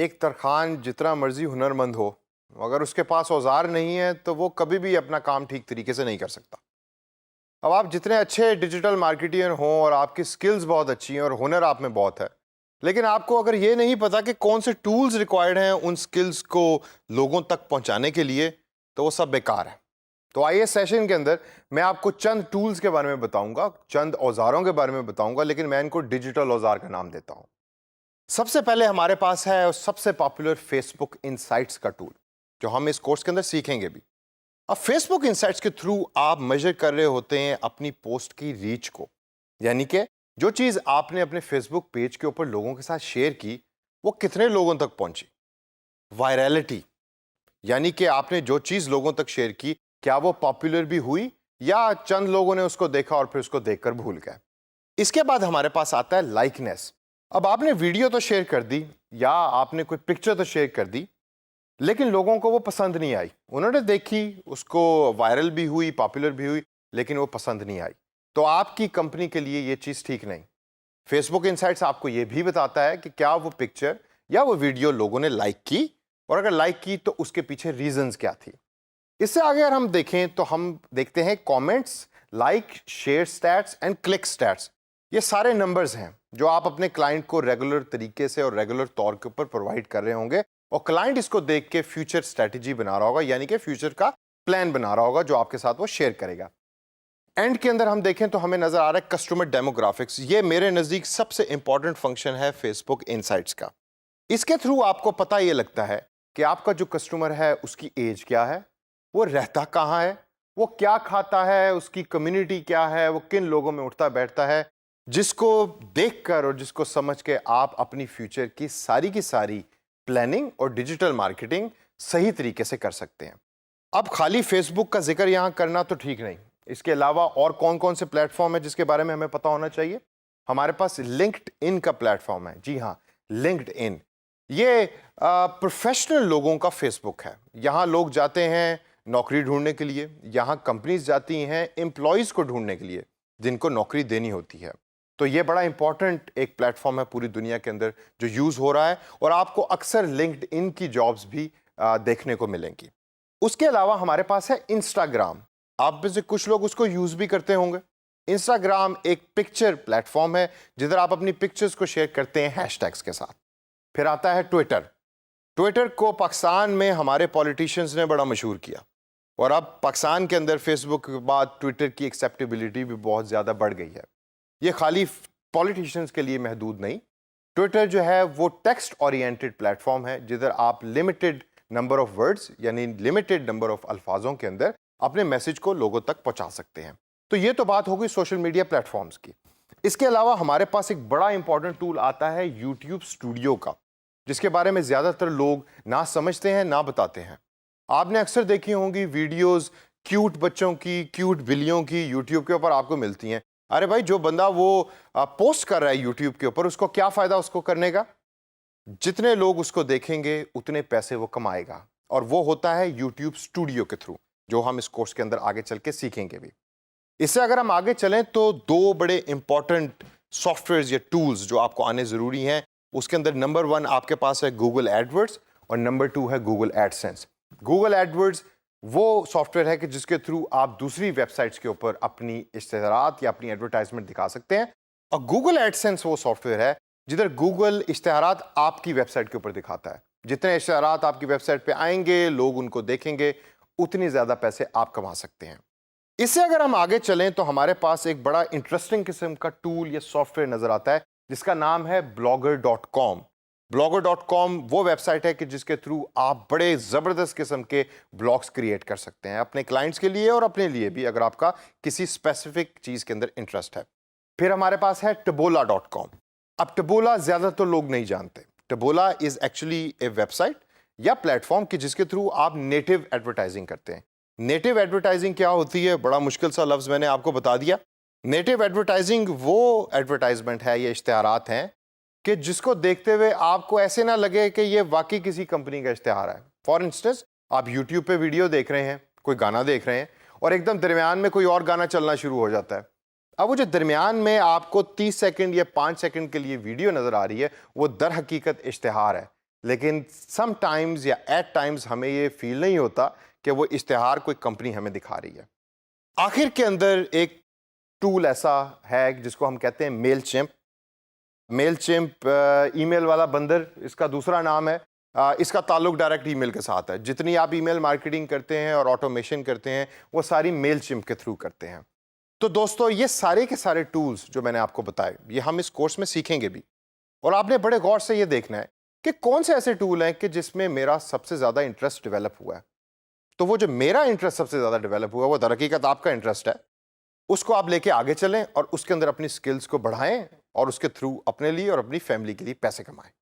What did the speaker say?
ایک ترخان جتنا مرضی ہنرمند ہو، اگر اس کے پاس اوزار نہیں ہے تو وہ کبھی بھی اپنا کام ٹھیک طریقے سے نہیں کر سکتا۔ اب آپ جتنے اچھے ڈیجیٹل مارکیٹر ہوں اور آپ کی سکلز بہت اچھی ہیں اور ہنر آپ میں بہت ہے، لیکن آپ کو اگر یہ نہیں پتا کہ کون سے ٹولز ریکوائرڈ ہیں ان سکلز کو لوگوں تک پہنچانے کے لیے، تو وہ سب بیکار ہے۔ تو آئیے سیشن کے اندر میں آپ کو چند ٹولز کے بارے میں بتاؤں گا، چند اوزاروں کے بارے میں بتاؤں گا، لیکن میں ان کو ڈیجیٹل اوزار کا نام دیتا ہوں۔ سب سے پہلے ہمارے پاس ہے سب سے پاپولر فیس بک انسائٹس کا ٹول، جو ہم اس کورس کے اندر سیکھیں گے بھی۔ اب فیس بک انسائٹس کے تھرو آپ میجر کر رہے ہوتے ہیں اپنی پوسٹ کی ریچ کو، یعنی کہ جو چیز آپ نے اپنے فیس بک پیج کے اوپر لوگوں کے ساتھ شیئر کی وہ کتنے لوگوں تک پہنچی۔ وائرلٹی، یعنی کہ آپ نے جو چیز لوگوں تک شیئر کی کیا وہ پاپولر بھی ہوئی یا چند لوگوں نے اس کو دیکھا اور پھر اس کو دیکھ کر بھول گئے۔ اس کے بعد ہمارے پاس آتا ہے لائکنیس۔ اب آپ نے ویڈیو تو شیئر کر دی یا آپ نے کوئی پکچر تو شیئر کر دی، لیکن لوگوں کو وہ پسند نہیں آئی، انہوں نے دیکھی، اس کو وائرل بھی ہوئی، پاپولر بھی ہوئی، لیکن وہ پسند نہیں آئی، تو آپ کی کمپنی کے لیے یہ چیز ٹھیک نہیں۔ فیس بک انسائٹس آپ کو یہ بھی بتاتا ہے کہ کیا وہ پکچر یا وہ ویڈیو لوگوں نے لائک کی، اور اگر لائک کی تو اس کے پیچھے ریزنز کیا تھی۔ اس سے آگے اگر ہم دیکھیں تو ہم دیکھتے ہیں comments, like, share stats and click stats. یہ سارے نمبرز ہیں جو آپ اپنے کلائنٹ کو ریگولر طریقے سے اور ریگولر طور کے اوپر پرووائڈ کر رہے ہوں گے، اور کلائنٹ اس کو دیکھ کے فیوچر اسٹریٹجی بنا رہا ہوگا، یعنی کہ فیوچر کا پلان بنا رہا ہوگا جو آپ کے ساتھ وہ شیئر کرے گا۔ اینڈ کے اندر ہم دیکھیں تو ہمیں نظر آ رہا ہے کسٹمر ڈیموگرافکس۔ یہ میرے نزدیک سب سے امپورٹنٹ فنکشن ہے فیس بک انسائٹس کا۔ اس کے تھرو آپ کو پتہ یہ لگتا ہے کہ آپ کا جو کسٹمر ہے اس کی ایج کیا ہے، وہ رہتا کہاں ہے، وہ کیا کھاتا ہے، اس کی کمیونٹی کیا ہے، وہ کن لوگوں میں اٹھتا بیٹھتا ہے، جس کو دیکھ کر اور جس کو سمجھ کے آپ اپنی فیوچر کی ساری پلاننگ اور ڈیجیٹل مارکیٹنگ صحیح طریقے سے کر سکتے ہیں۔ اب خالی فیس بک کا ذکر یہاں کرنا تو ٹھیک نہیں، اس کے علاوہ اور کون کون سے پلیٹ فارم ہے جس کے بارے میں ہمیں پتہ ہونا چاہیے؟ ہمارے پاس لنکڈ ان کا پلیٹ فارم ہے۔ جی ہاں، لنکڈ ان یہ پروفیشنل لوگوں کا فیس بک ہے۔ یہاں لوگ جاتے ہیں نوکری ڈھونڈنے کے لیے، یہاں کمپنیز جاتی ہیں امپلائیز کو ڈھونڈنے کے لیے جن کو نوکری دینی ہوتی ہے۔ تو یہ بڑا امپورٹنٹ ایک پلیٹ فارم ہے پوری دنیا کے اندر جو یوز ہو رہا ہے، اور آپ کو اکثر لنکڈ ان کی جابز بھی دیکھنے کو ملیں گی۔ اس کے علاوہ ہمارے پاس ہے انسٹاگرام۔ آپ میں سے کچھ لوگ اس کو یوز بھی کرتے ہوں گے۔ انسٹاگرام ایک پکچر پلیٹ فارم ہے جدھر آپ اپنی پکچرز کو شیئر کرتے ہیں ہیش ٹیگز کے ساتھ۔ پھر آتا ہے ٹویٹر۔ ٹویٹر کو پاکستان میں ہمارے پولیٹیشنز نے بڑا مشہور کیا، اور اب پاکستان کے اندر فیس بک کے بعد ٹویٹر کی ایکسیپٹیبلٹی بھی بہت زیادہ بڑھ گئی ہے۔ یہ خالی پولیٹیشنز کے لیے محدود نہیں، ٹویٹر جو ہے وہ ٹیکسٹ اورینٹڈ پلیٹ فارم ہے جدھر آپ لمیٹڈ نمبر آف ورڈز یعنی لمیٹڈ نمبر آف الفاظوں کے اندر اپنے میسج کو لوگوں تک پہنچا سکتے ہیں۔ تو یہ تو بات ہوگی سوشل میڈیا پلیٹ فارمز کی۔ اس کے علاوہ ہمارے پاس ایک بڑا امپورٹنٹ ٹول آتا ہے یوٹیوب اسٹوڈیو کا، جس کے بارے میں زیادہ تر لوگ نہ سمجھتے ہیں نہ بتاتے ہیں۔ آپ نے اکثر دیکھی ہوں گی ویڈیوز کیوٹ بچوں کی، کیوٹ بلیوں کی یوٹیوب کے اوپر آپ کو ملتی ہیں۔ ارے بھائی، جو بندہ وہ پوسٹ کر رہا ہے یوٹیوب کے اوپر، اس کو کیا فائدہ اس کو کرنے کا؟ جتنے لوگ اس کو دیکھیں گے اتنے پیسے وہ کمائے گا، اور وہ ہوتا ہے یوٹیوب اسٹوڈیو کے تھرو، جو ہم اس کورس کے اندر آگے چل کے سیکھیں گے بھی۔ اس سے اگر ہم آگے چلیں تو دو بڑے امپورٹنٹ سافٹ ویئرز یا ٹولز جو آپ کو آنے ضروری ہیں، اس کے اندر نمبر 1 آپ کے پاس ہے گوگل ایڈورڈز، اور نمبر 2 ہے Google AdSense. Google AdWords وہ سافٹ ویئر ہے کہ جس کے تھرو آپ دوسری ویب سائٹس کے اوپر اپنی اشتہارات یا اپنی ایڈورٹائزمنٹ دکھا سکتے ہیں، اور گوگل ایڈ سینس وہ سافٹ ویئر ہے جدھر گوگل اشتہارات آپ کی ویب سائٹ کے اوپر دکھاتا ہے۔ جتنے اشتہارات آپ کی ویب سائٹ پہ آئیں گے، لوگ ان کو دیکھیں گے، اتنی زیادہ پیسے آپ کما سکتے ہیں۔ اس سے اگر ہم آگے چلیں تو ہمارے پاس ایک بڑا انٹرسٹنگ قسم کا ٹول یا سافٹ ویئر نظر آتا ہے جس کا نام ہے blogger.com۔ blogger.com وہ ویب سائٹ ہے کہ جس کے تھرو آپ بڑے زبردست قسم کے بلاگز کریٹ کر سکتے ہیں اپنے کلائنٹس کے لیے اور اپنے لیے بھی، اگر آپ کا کسی اسپیسیفک چیز کے اندر انٹرسٹ ہے۔ پھر ہمارے پاس ہے ٹبولا.com۔ اب ٹبولا زیادہ تو لوگ نہیں جانتے۔ Taboola is actually a website یا پلیٹ فارم کہ جس کے تھرو آپ نیٹو ایڈورٹائزنگ کرتے ہیں۔ نیٹو ایڈورٹائزنگ کیا ہوتی ہے؟ بڑا مشکل سا لفظ میں نے آپ کو بتا دیا۔ نیٹو ایڈورٹائزنگ وہ ایڈورٹائزمنٹ ہے یا اشتہارات ہیں کہ جس کو دیکھتے ہوئے آپ کو ایسے نہ لگے کہ یہ واقعی کسی کمپنی کا اشتہار ہے۔ فار انسٹنس، آپ یوٹیوب پہ ویڈیو دیکھ رہے ہیں، کوئی گانا دیکھ رہے ہیں، اور ایک دم درمیان میں کوئی اور گانا چلنا شروع ہو جاتا ہے۔ اب وہ جو درمیان میں آپ کو 30 سیکنڈ یا 5 سیکنڈ کے لیے ویڈیو نظر آ رہی ہے، وہ در حقیقت اشتہار ہے لیکن سم ٹائمز یا ایٹ ٹائمز ہمیں یہ فیل نہیں ہوتا کہ وہ اشتہار کوئی کمپنی ہمیں دکھا رہی ہے. آخر کے اندر ایک ٹول ایسا ہے جس کو ہم کہتے ہیں میل چمپ. میل چمپ ای میل والا بندر اس کا دوسرا نام ہے. اس کا تعلق ڈائریکٹ ای میل کے ساتھ ہے. جتنی آپ ای میل مارکیٹنگ کرتے ہیں اور آٹومیشن کرتے ہیں وہ ساری میل چمپ کے تھرو کرتے ہیں. تو دوستو یہ سارے کے سارے ٹولز جو میں نے آپ کو بتائے یہ ہم اس کورس میں سیکھیں گے بھی, اور آپ نے بڑے غور سے یہ دیکھنا ہے کہ کون سے ایسے ٹول ہیں کہ جس میں میرا سب سے زیادہ انٹرسٹ ڈیولپ ہوا ہے. تو وہ جو میرا انٹرسٹ سب سے زیادہ ڈیولپ ہوا ہے وہ در حقیقت آپ کا انٹرسٹ ہے. اس کو آپ لے کے آگے چلیں اور اس کے اندر اپنی سکلز کو بڑھائیں اور اس کے تھرو اپنے لیے اور اپنی فیملی کے لیے پیسے کمائیں.